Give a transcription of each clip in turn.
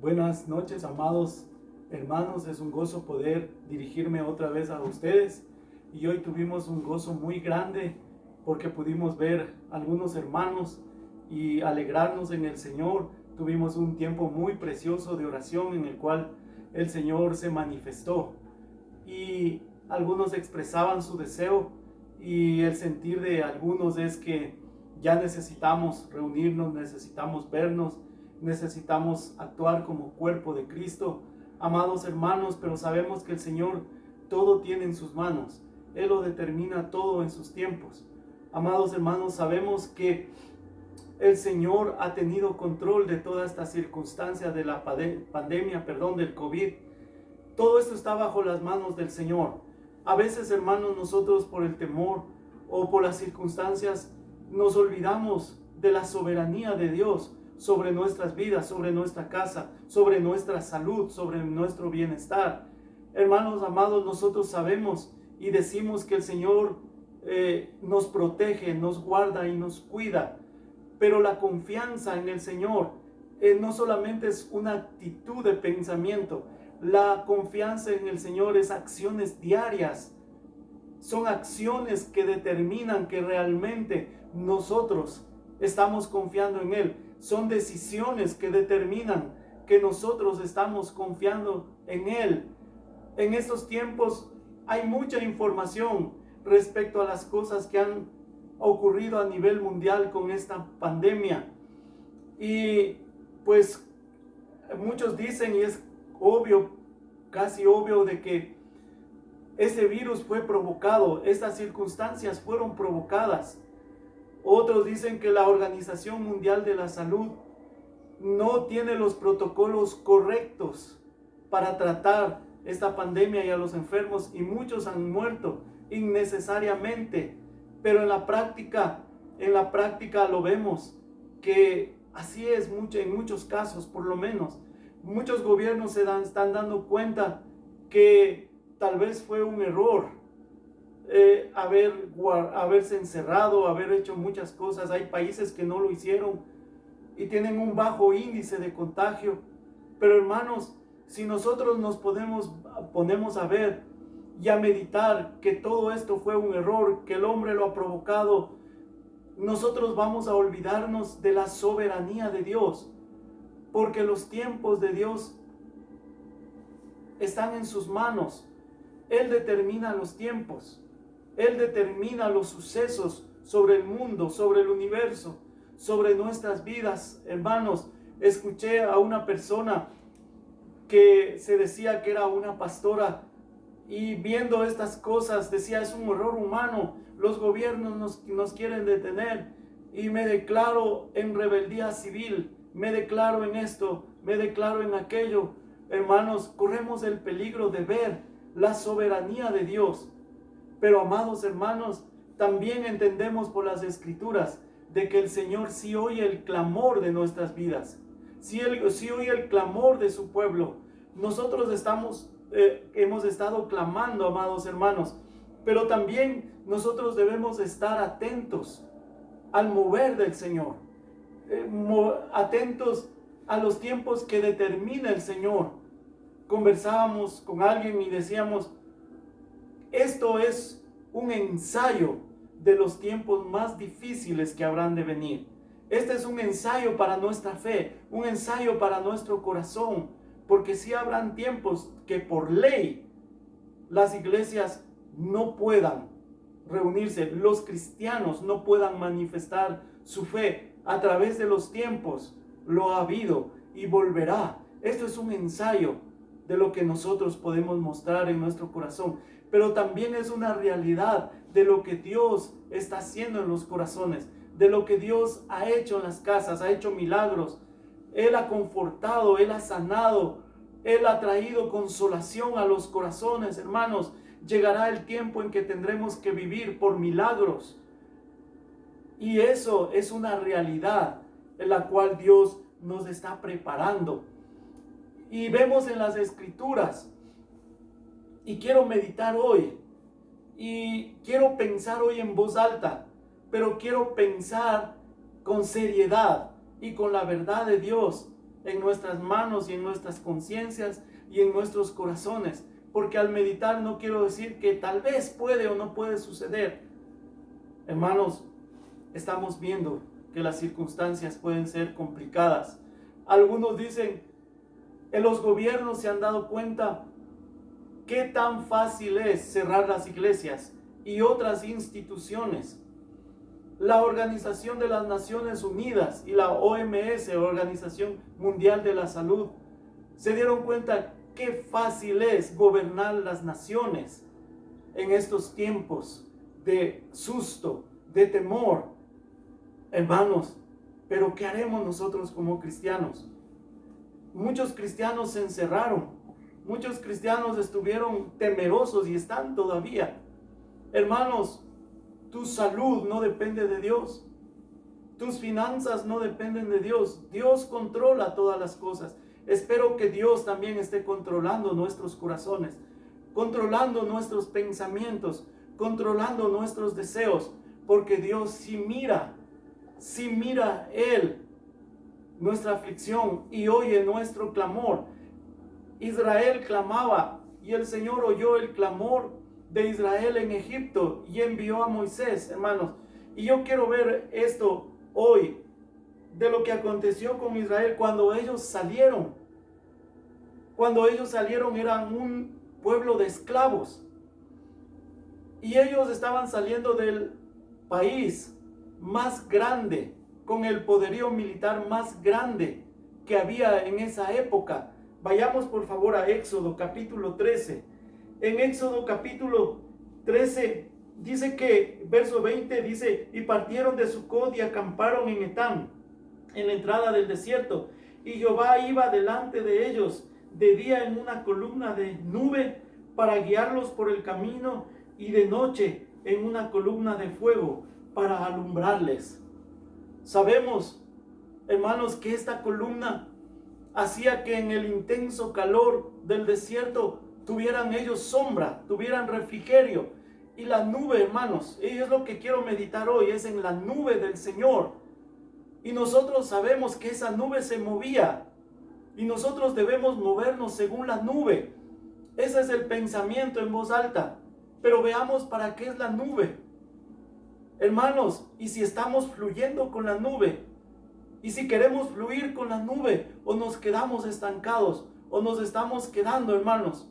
Buenas noches, amados hermanos. Es un gozo poder dirigirme otra vez a ustedes. Y hoy tuvimos un gozo muy grande porque pudimos ver algunos hermanos y alegrarnos en el Señor. Tuvimos un tiempo muy precioso de oración en el cual el Señor se manifestó. Y algunos expresaban su deseo, y el sentir de algunos es que ya necesitamos reunirnos, necesitamos vernos, necesitamos actuar como cuerpo de Cristo, amados hermanos. Pero sabemos que el Señor todo tiene en sus manos. Él lo determina todo en sus tiempos. Amados hermanos, sabemos que el Señor ha tenido control de toda esta circunstancia de la pandemia, del COVID. Todo esto está bajo las manos del Señor. A veces, hermanos, nosotros por el temor o por las circunstancias nos olvidamos de la soberanía de Dios sobre nuestras vidas, sobre nuestra casa, sobre nuestra salud, sobre nuestro bienestar. Hermanos amados, nosotros sabemos y decimos que el Señor nos protege, nos guarda y nos cuida. Pero la confianza en el Señor no solamente es una actitud de pensamiento. La confianza en el Señor es acciones diarias. Son acciones que determinan que realmente nosotros estamos confiando en Él. Son decisiones que determinan que nosotros estamos confiando en Él. En estos tiempos hay mucha información respecto a las cosas que han ocurrido a nivel mundial con esta pandemia. Y pues muchos dicen, y es obvio, casi obvio, de que ese virus fue provocado, estas circunstancias fueron provocadas. Otros dicen que la Organización Mundial de la Salud no tiene los protocolos correctos para tratar esta pandemia y a los enfermos, y muchos han muerto innecesariamente. Pero en la práctica lo vemos que así es en muchos casos. Por lo menos muchos gobiernos están dando cuenta que tal vez fue un error haberse encerrado, haber hecho muchas cosas. Hay países que no lo hicieron y tienen un bajo índice de contagio. Pero hermanos, si nosotros nos ponemos a ver y a meditar que todo esto fue un error, que el hombre lo ha provocado, nosotros vamos a olvidarnos de la soberanía de Dios, porque los tiempos de Dios están en sus manos. Él determina los tiempos, Él determina los sucesos sobre el mundo, sobre el universo, sobre nuestras vidas. Hermanos, escuché a una persona que se decía que era una pastora, y viendo estas cosas decía: es un error humano, los gobiernos nos quieren detener, y me declaro en rebeldía civil, me declaro en esto, me declaro en aquello. Hermanos, corremos el peligro de ver la soberanía de Dios. Pero amados hermanos, también entendemos por las Escrituras de que el Señor sí oye el clamor de nuestras vidas, sí oye el clamor de su pueblo. Nosotros hemos estado clamando, amados hermanos, pero también nosotros debemos estar atentos al mover del Señor, atentos a los tiempos que determina el Señor. Conversábamos con alguien y decíamos: esto es un ensayo de los tiempos más difíciles que habrán de venir. Este es un ensayo para nuestra fe, un ensayo para nuestro corazón, porque sí habrán tiempos que por ley las iglesias no puedan reunirse, los cristianos no puedan manifestar su fe. A través de los tiempos lo ha habido y volverá. Esto es un ensayo de lo que nosotros podemos mostrar en nuestro corazón, pero también es una realidad de lo que Dios está haciendo en los corazones, de lo que Dios ha hecho en las casas. Ha hecho milagros, Él ha confortado, Él ha sanado, Él ha traído consolación a los corazones. Hermanos, llegará el tiempo en que tendremos que vivir por milagros, y eso es una realidad en la cual Dios nos está preparando. Y vemos en las Escrituras, y quiero meditar hoy, y quiero pensar hoy en voz alta, pero quiero pensar con seriedad y con la verdad de Dios en nuestras manos y en nuestras conciencias y en nuestros corazones. Porque al meditar no quiero decir que tal vez puede o no puede suceder. Hermanos, estamos viendo que las circunstancias pueden ser complicadas. Algunos dicen, en los gobiernos se han dado cuenta qué tan fácil es cerrar las iglesias y otras instituciones. La Organización de las Naciones Unidas y la OMS, Organización Mundial de la Salud, se dieron cuenta qué fácil es gobernar las naciones en estos tiempos de susto, de temor. Hermanos, pero ¿qué haremos nosotros como cristianos? Muchos cristianos se encerraron, muchos cristianos estuvieron temerosos y están todavía. Hermanos, tu salud no depende de Dios. Tus finanzas no dependen de Dios. Dios controla todas las cosas. Espero que Dios también esté controlando nuestros corazones, controlando nuestros pensamientos, controlando nuestros deseos, porque Dios sí mira Él nuestra aflicción y oye nuestro clamor. Israel clamaba y el Señor oyó el clamor de Israel en Egipto y envió a Moisés, hermanos. Y yo quiero ver esto hoy, de lo que aconteció con Israel cuando ellos salieron. Cuando ellos salieron eran un pueblo de esclavos. Y ellos estaban saliendo del país más grande, con el poderío militar más grande que había en esa época. Vayamos por favor a Éxodo capítulo 13. En Éxodo capítulo 13 dice que, verso 20 dice, y partieron de Sucot y acamparon en Etam, en la entrada del desierto. Y Jehová iba delante de ellos de día en una columna de nube para guiarlos por el camino, y de noche en una columna de fuego para alumbrarles. Sabemos, hermanos, que esta columna hacía que en el intenso calor del desierto tuvieran ellos sombra, tuvieran refrigerio. Y la nube, hermanos, y es lo que quiero meditar hoy, es en la nube del Señor. Y nosotros sabemos que esa nube se movía, y nosotros debemos movernos según la nube. Ese es el pensamiento en voz alta. Pero veamos para qué es la nube. Hermanos, y si estamos fluyendo con la nube, y si queremos fluir con la nube, o nos quedamos estancados, o nos estamos quedando, hermanos.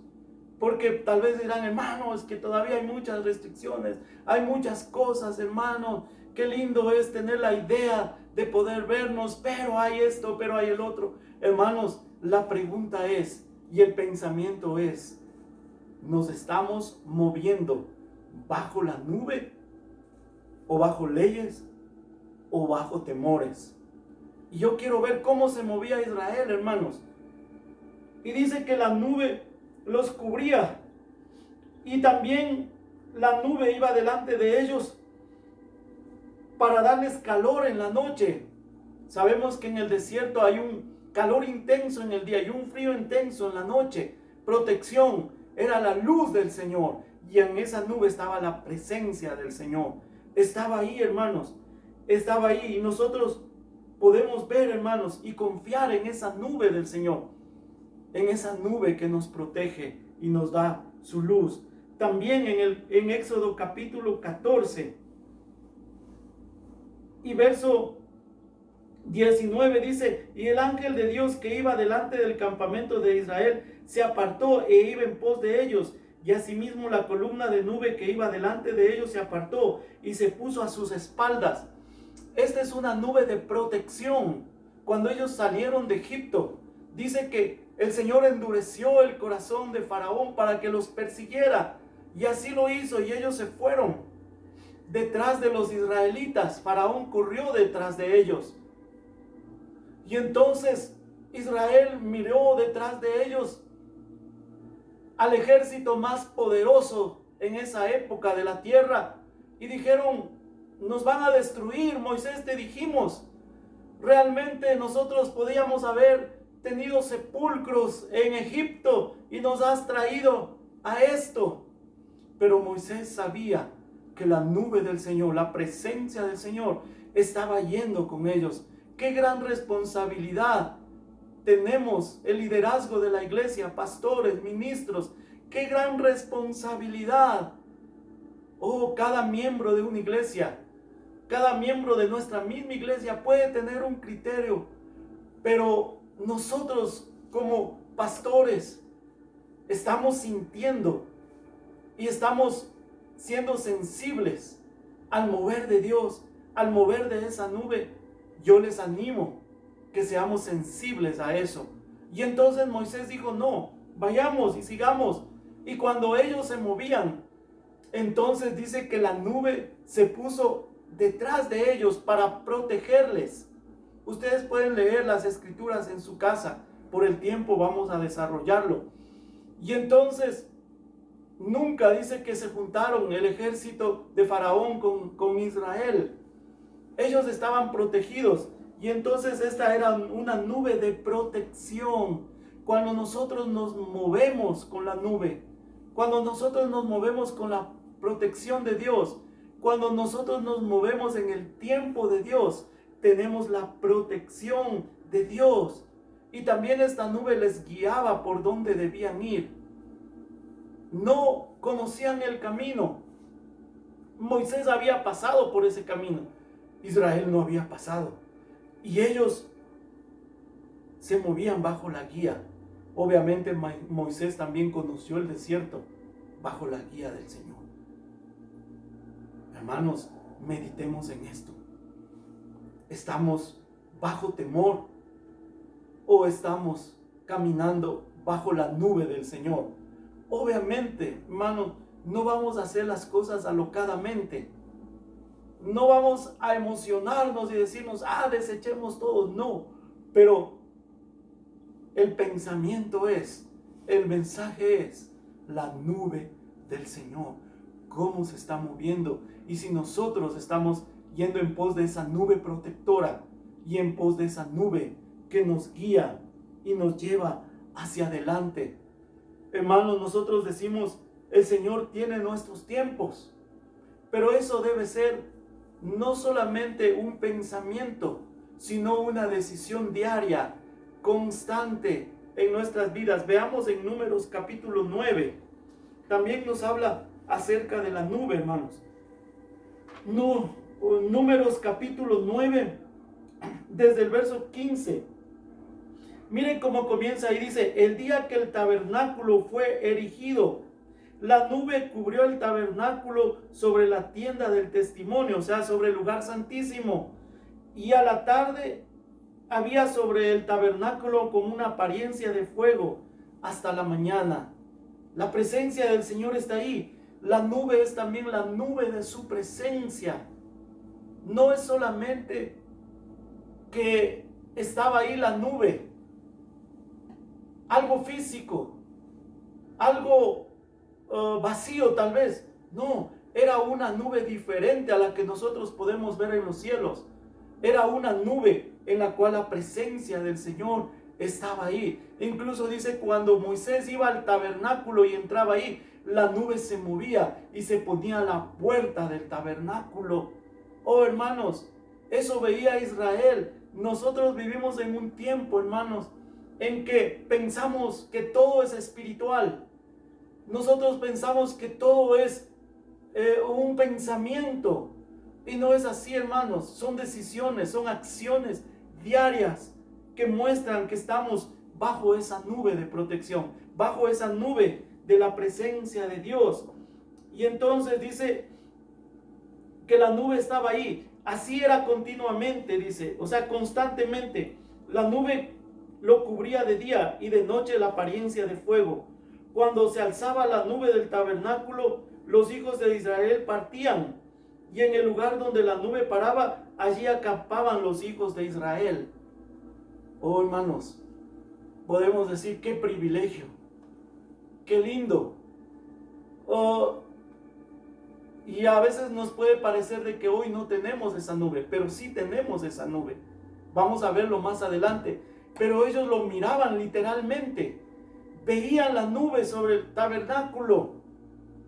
Porque tal vez dirán, hermanos, que todavía hay muchas restricciones, hay muchas cosas, hermano. Qué lindo es tener la idea de poder vernos, pero hay esto, pero hay el otro. Hermanos, la pregunta es, y el pensamiento es, ¿nos estamos moviendo bajo la nube? ¿O bajo leyes? ¿O bajo temores? Y yo quiero ver cómo se movía Israel, hermanos. Y dice que la nube los cubría. Y también la nube iba delante de ellos para darles calor en la noche. Sabemos que en el desierto hay un calor intenso en el día y un frío intenso en la noche. Protección era la luz del Señor. Y en esa nube estaba la presencia del Señor. Estaba ahí, hermanos. Estaba ahí. Y nosotros podemos ver, hermanos, y confiar en esa nube del Señor. En esa nube que nos protege y nos da su luz. También en Éxodo capítulo 14 y verso 19 dice, y el ángel de Dios que iba delante del campamento de Israel se apartó e iba en pos de ellos, y asimismo la columna de nube que iba delante de ellos se apartó y se puso a sus espaldas. Esta es una nube de protección. Cuando ellos salieron de Egipto, dice que el Señor endureció el corazón de Faraón para que los persiguiera, y así lo hizo, y ellos se fueron detrás de los israelitas. Faraón corrió detrás de ellos. Y entonces Israel miró detrás de ellos al ejército más poderoso en esa época de la tierra y dijeron, nos van a destruir. Moisés, te dijimos, realmente nosotros podíamos haber tenido sepulcros en Egipto y nos has traído a esto. Pero Moisés sabía que la nube del Señor, la presencia del Señor estaba yendo con ellos. Qué gran responsabilidad tenemos el liderazgo de la iglesia, pastores, ministros. ¡Qué gran responsabilidad! Oh, cada miembro de una iglesia, cada miembro de nuestra misma iglesia puede tener un criterio, pero nosotros como pastores estamos sintiendo y estamos siendo sensibles al mover de Dios, al mover de esa nube. Yo les animo que seamos sensibles a eso. Y entonces Moisés dijo, no, vayamos y sigamos. Y cuando ellos se movían, entonces dice que la nube se puso detrás de ellos para protegerles. Ustedes pueden leer las escrituras en su casa. Por el tiempo vamos a desarrollarlo. Y entonces nunca dice que se juntaron el ejército de Faraón con Israel. Ellos estaban protegidos. Y entonces esta era una nube de protección. Cuando nosotros nos movemos con la nube, cuando nosotros nos movemos con la protección de Dios, cuando nosotros nos movemos en el tiempo de Dios, tenemos la protección de Dios. Y también esta nube les guiaba por donde debían ir. No conocían el camino. Moisés había pasado por ese camino. Israel no había pasado. Y ellos se movían bajo la guía. Obviamente Moisés también conoció el desierto bajo la guía del Señor. Hermanos, meditemos en esto. ¿Estamos bajo temor o estamos caminando bajo la nube del Señor? Obviamente, hermanos, no vamos a hacer las cosas alocadamente. No vamos a emocionarnos y decirnos, desechemos todo. No, pero el pensamiento es, el mensaje es la nube del Señor. Cómo se está moviendo. Y si nosotros estamos yendo en pos de esa nube protectora y en pos de esa nube que nos guía y nos lleva hacia adelante. Hermanos, nosotros decimos, el Señor tiene nuestros tiempos. Pero eso debe ser no solamente un pensamiento, sino una decisión diaria, constante en nuestras vidas. Veamos en Números capítulo 9. También nos habla acerca de la nube, hermanos. Números capítulo 9, desde el verso 15. Miren cómo comienza y dice, el día que el tabernáculo fue erigido, la nube cubrió el tabernáculo sobre la tienda del testimonio, o sea, sobre el lugar santísimo. Y a la tarde había sobre el tabernáculo como una apariencia de fuego hasta la mañana. La presencia del Señor está ahí. La nube es también la nube de su presencia. No es solamente que estaba ahí la nube, algo físico, algo vacío tal vez. No, era una nube diferente a la que nosotros podemos ver en los cielos. Era una nube en la cual la presencia del Señor estaba ahí. Incluso dice, cuando Moisés iba al tabernáculo y entraba ahí, la nube se movía y se ponía a la puerta del tabernáculo. Oh, hermanos, eso veía Israel. Nosotros vivimos en un tiempo, hermanos, en que pensamos que todo es espiritual. Nosotros pensamos que todo es un pensamiento. Y no es así, hermanos. Son decisiones, son acciones diarias que muestran que estamos bajo esa nube de protección, bajo esa nube de la presencia de Dios. Y entonces dice que la nube estaba ahí. Así era continuamente, dice, o sea, constantemente. La nube lo cubría de día y de noche la apariencia de fuego. Cuando se alzaba la nube del tabernáculo, los hijos de Israel partían, y en el lugar donde la nube paraba, allí acampaban los hijos de Israel. Oh, hermanos, podemos decir qué privilegio, qué lindo. Oh, y a veces nos puede parecer de que hoy no tenemos esa nube, pero sí tenemos esa nube. Vamos a verlo más adelante. Pero ellos lo miraban literalmente. Veían la nube sobre el tabernáculo.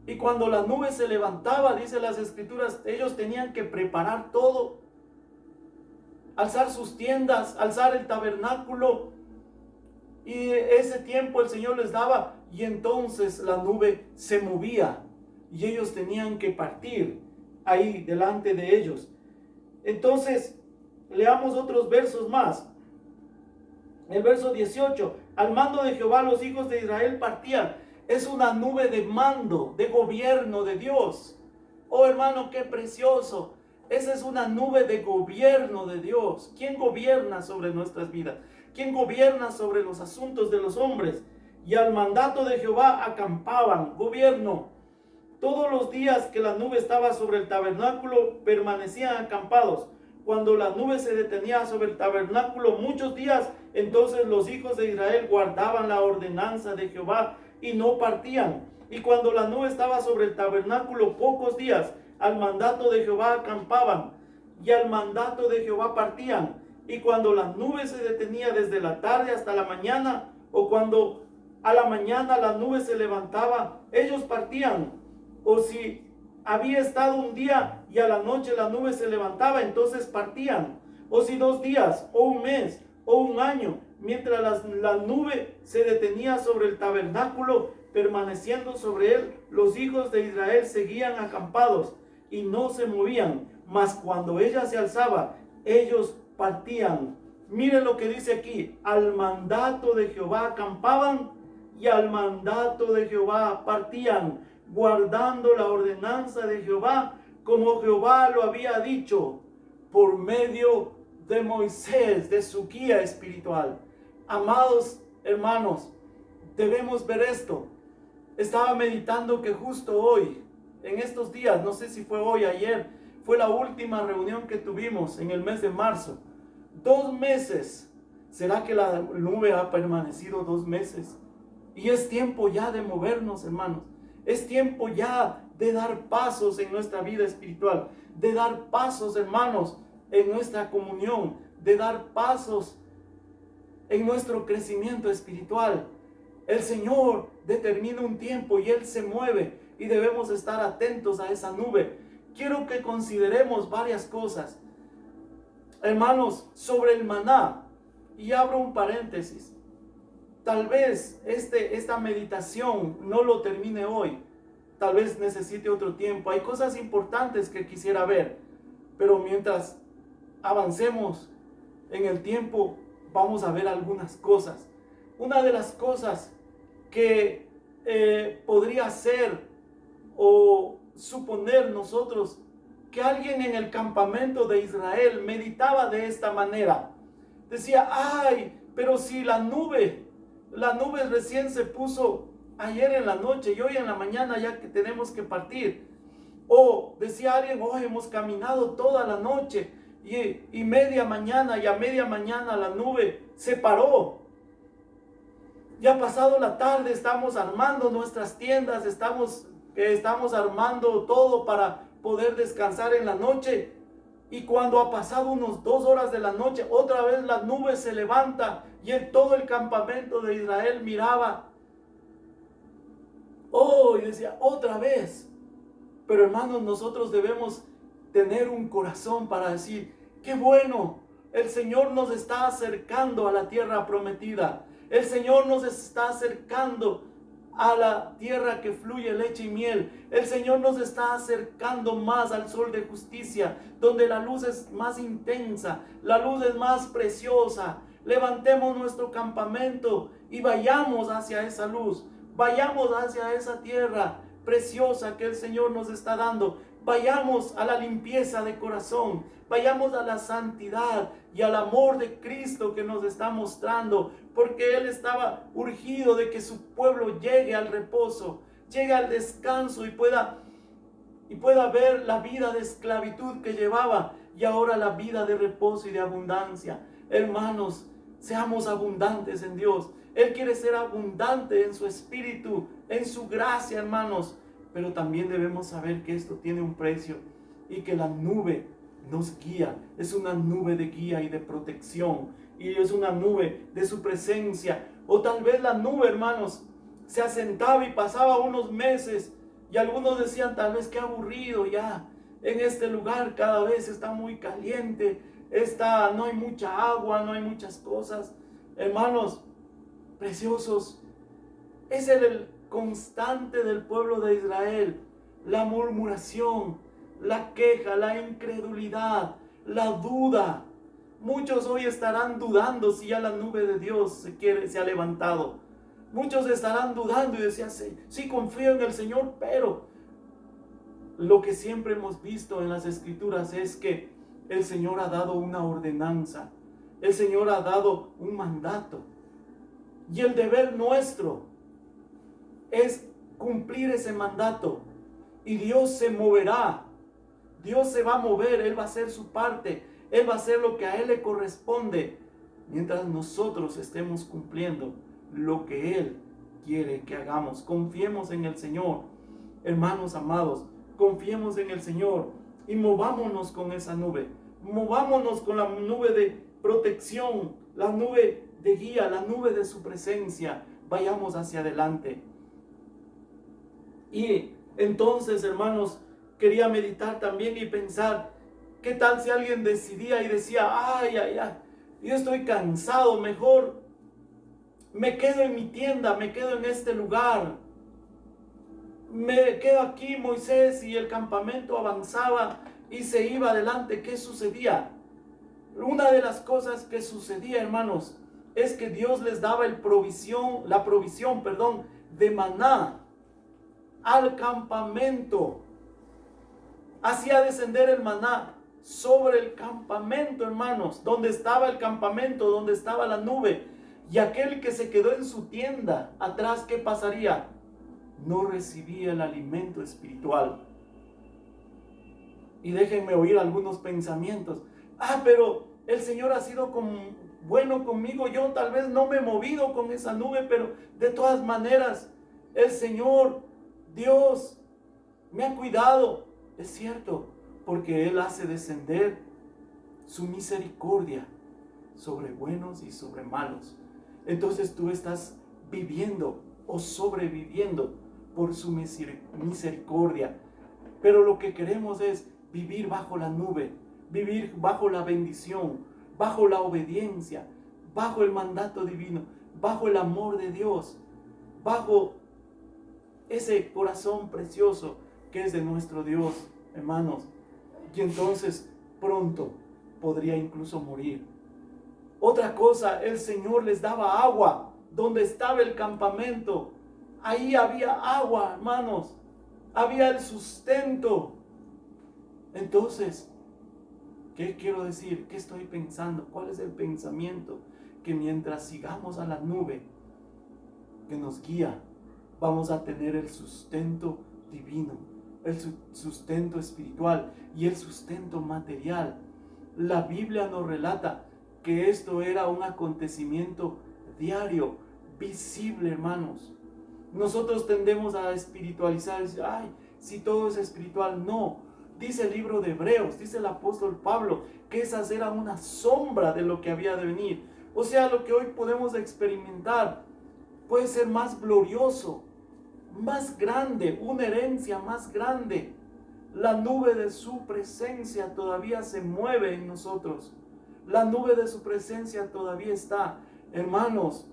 Y cuando la nube se levantaba, dice las escrituras, ellos tenían que preparar todo. Alzar sus tiendas, alzar el tabernáculo. ese tiempo el Señor les daba y entonces la nube se movía y ellos tenían que partir ahí delante de ellos. Entonces, leamos otros versos más. El verso 18, al mando de Jehová los hijos de Israel partían. Es una nube de mando, de gobierno de Dios. Oh hermano, qué precioso. Esa es una nube de gobierno de Dios. ¿Quién gobierna sobre nuestras vidas? ¿Quién gobierna sobre los asuntos de los hombres? Y al mandato de Jehová acampaban, gobierno. Todos los días que la nube estaba sobre el tabernáculo, permanecían acampados. Cuando la nube se detenía sobre el tabernáculo muchos días, entonces los hijos de Israel guardaban la ordenanza de Jehová y no partían. Y cuando la nube estaba sobre el tabernáculo pocos días, al mandato de Jehová acampaban y al mandato de Jehová partían. Y cuando la nube se detenía desde la tarde hasta la mañana, o cuando a la mañana la nube se levantaba, ellos partían. O si había estado un día y a la noche la nube se levantaba, entonces partían. O si 2 días, o un mes, o un año, mientras la nube se detenía sobre el tabernáculo, permaneciendo sobre él, los hijos de Israel seguían acampados y no se movían. Mas cuando ella se alzaba, ellos partían. Miren lo que dice aquí: al mandato de Jehová acampaban y al mandato de Jehová partían, guardando la ordenanza de Jehová, como Jehová lo había dicho por medio de Moisés, de su guía espiritual. Amados hermanos, debemos ver esto. Estaba meditando que justo hoy, en estos días, no sé si fue hoy, ayer, fue la última reunión que tuvimos en el mes de marzo. 2 meses. ¿Será que la nube ha permanecido 2 meses? Y es tiempo ya de movernos, hermanos. Es tiempo ya de dar pasos en nuestra vida espiritual, de dar pasos, hermanos, en nuestra comunión, de dar pasos en nuestro crecimiento espiritual. El Señor determina un tiempo y Él se mueve y debemos estar atentos a esa nube. Quiero que consideremos varias cosas, hermanos, sobre el maná. Y abro un paréntesis. Tal vez esta meditación no lo termine hoy. Tal vez necesite otro tiempo. Hay cosas importantes que quisiera ver. Pero mientras avancemos en el tiempo, vamos a ver algunas cosas. Una de las cosas que podría ser o suponer nosotros, que alguien en el campamento de Israel meditaba de esta manera. Decía: ay, pero si la nube recién se puso ayer en la noche y hoy en la mañana ya que tenemos que partir. O decía alguien: oh, hemos caminado toda la noche y media mañana, y a media mañana la nube se paró. Ya ha pasado la tarde, estamos armando nuestras tiendas, estamos armando todo para poder descansar en la noche. Y cuando ha pasado unos 2 horas de la noche, otra vez la nube se levanta y todo el campamento de Israel miraba. Oh, y decía: otra vez. Pero hermanos, nosotros debemos tener un corazón para decir: qué bueno, el Señor nos está acercando a la tierra prometida. El Señor nos está acercando a la tierra que fluye leche y miel. El Señor nos está acercando más al sol de justicia, donde la luz es más intensa, la luz es más preciosa. Levantemos nuestro campamento y vayamos hacia esa luz, vayamos hacia esa tierra preciosa que el Señor nos está dando. Vayamos a la limpieza de corazón, vayamos a la santidad y al amor de Cristo que nos está mostrando, porque Él estaba urgido de que su pueblo llegue al reposo, llegue al descanso y pueda ver la vida de esclavitud que llevaba y ahora la vida de reposo y de abundancia. Hermanos, seamos abundantes en Dios. Él quiere ser abundante en su espíritu, en su gracia, hermanos. Pero también debemos saber que esto tiene un precio y que la nube nos guía. Es una nube de guía y de protección, y es una nube de su presencia. O tal vez la nube, hermanos, se asentaba y pasaba unos meses y algunos decían: tal vez qué aburrido ya, en este lugar cada vez está muy caliente, no hay mucha agua, no hay muchas cosas. Hermanos, Preciosos, es el constante del pueblo de Israel. La murmuración, la queja, la incredulidad, la duda. Muchos hoy estarán dudando si ya la nube de Dios se ha levantado. Muchos estarán dudando y decían, sí confío en el Señor, pero lo que siempre hemos visto en las Escrituras es que el Señor ha dado una ordenanza. El Señor ha dado un mandato. Y el deber nuestro es cumplir ese mandato. Y Dios se moverá. Dios se va a mover. Él va a hacer su parte. Él va a hacer lo que a Él le corresponde. Mientras nosotros estemos cumpliendo lo que Él quiere que hagamos. Confiemos en el Señor. Hermanos amados, confiemos en el Señor. Y movámonos con esa nube. Movámonos con la nube de protección. La nube de guía. La nube de su presencia. Vayamos hacia adelante. Y entonces, hermanos, quería meditar también y pensar, ¿qué tal si alguien decidía y decía, ay, yo estoy cansado, mejor me quedo en mi tienda, me quedo en este lugar, me quedo aquí, Moisés, y el campamento avanzaba y se iba adelante? ¿Qué sucedía? Una de las cosas que sucedía, hermanos, es que Dios les daba la provisión, de maná al campamento. Hacía descender el maná sobre el campamento, hermanos, donde estaba el campamento, donde estaba la nube. Y aquel que se quedó en su tienda atrás, ¿qué pasaría? No recibía el alimento espiritual. Y déjenme oír algunos pensamientos. Pero el Señor ha sido bueno conmigo. Yo tal vez no me he movido con esa nube, pero de todas maneras, el Señor, Dios, me ha cuidado. Es cierto, porque Él hace descender su misericordia sobre buenos y sobre malos. Entonces tú estás viviendo o sobreviviendo por su misericordia. Pero lo que queremos es vivir bajo la nube, vivir bajo la bendición, bajo la obediencia, bajo el mandato divino, bajo el amor de Dios, bajo ese corazón precioso que es de nuestro Dios, hermanos. Y entonces pronto podría incluso morir. Otra cosa, el Señor les daba agua donde estaba el campamento. Ahí había agua, hermanos. Había el sustento. Entonces, ¿qué quiero decir? ¿Qué estoy pensando? ¿Cuál es el pensamiento? Que mientras sigamos a la nube que nos guía, vamos a tener el sustento divino, el sustento espiritual y el sustento material. La Biblia nos relata que esto era un acontecimiento diario, visible, hermanos. Nosotros tendemos a espiritualizar, decir, si todo es espiritual. No, dice el libro de Hebreos, dice el apóstol Pablo, que esas eran una sombra de lo que había de venir. O sea, lo que hoy podemos experimentar puede ser más glorioso, más grande, una herencia más grande. La nube de su presencia todavía se mueve en nosotros. La nube de su presencia todavía está. Hermanos,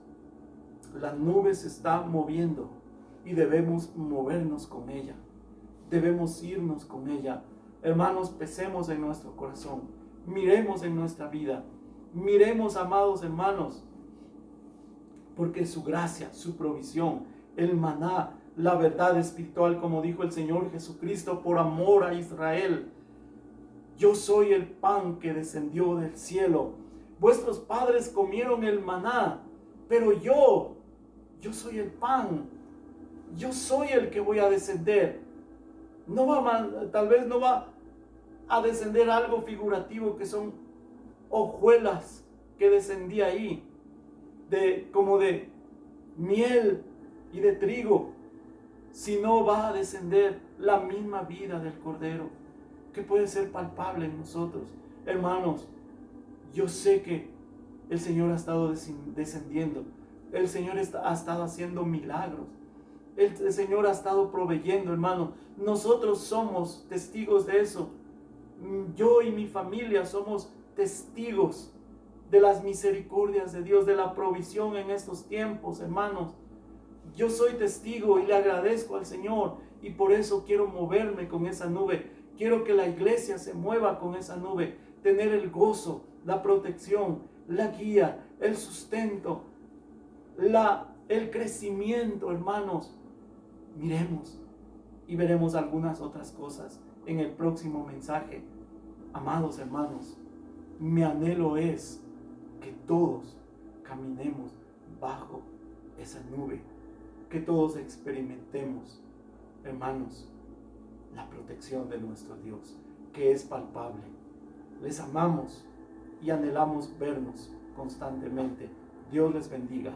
la nube se está moviendo y debemos movernos con ella. Debemos irnos con ella. Hermanos, pesemos en nuestro corazón. Miremos en nuestra vida. Miremos, amados hermanos, porque su gracia, su provisión, el maná, la verdad espiritual, como dijo el Señor Jesucristo por amor a Israel. Yo soy el pan que descendió del cielo. Vuestros padres comieron el maná, pero yo soy el pan. Yo soy el que voy a descender. Tal vez no va a descender algo figurativo que son hojuelas que descendía ahí, como de miel y de trigo, sino va a descender la misma vida del Cordero, que puede ser palpable en nosotros. Hermanos, yo sé que el Señor ha estado descendiendo, el Señor ha estado haciendo milagros, el Señor ha estado proveyendo, hermanos. Nosotros somos testigos de eso. Yo y mi familia somos testigos de las misericordias de Dios, de la provisión en estos tiempos, hermanos. Yo soy testigo y le agradezco al Señor, y por eso quiero moverme con esa nube. Quiero que la iglesia se mueva con esa nube, tener el gozo, la protección, la guía, el sustento, el crecimiento, hermanos. Miremos y veremos algunas otras cosas en el próximo mensaje. Amados hermanos, mi anhelo es que todos caminemos bajo esa nube, que todos experimentemos, hermanos, la protección de nuestro Dios, que es palpable. Les amamos y anhelamos vernos constantemente. Dios les bendiga.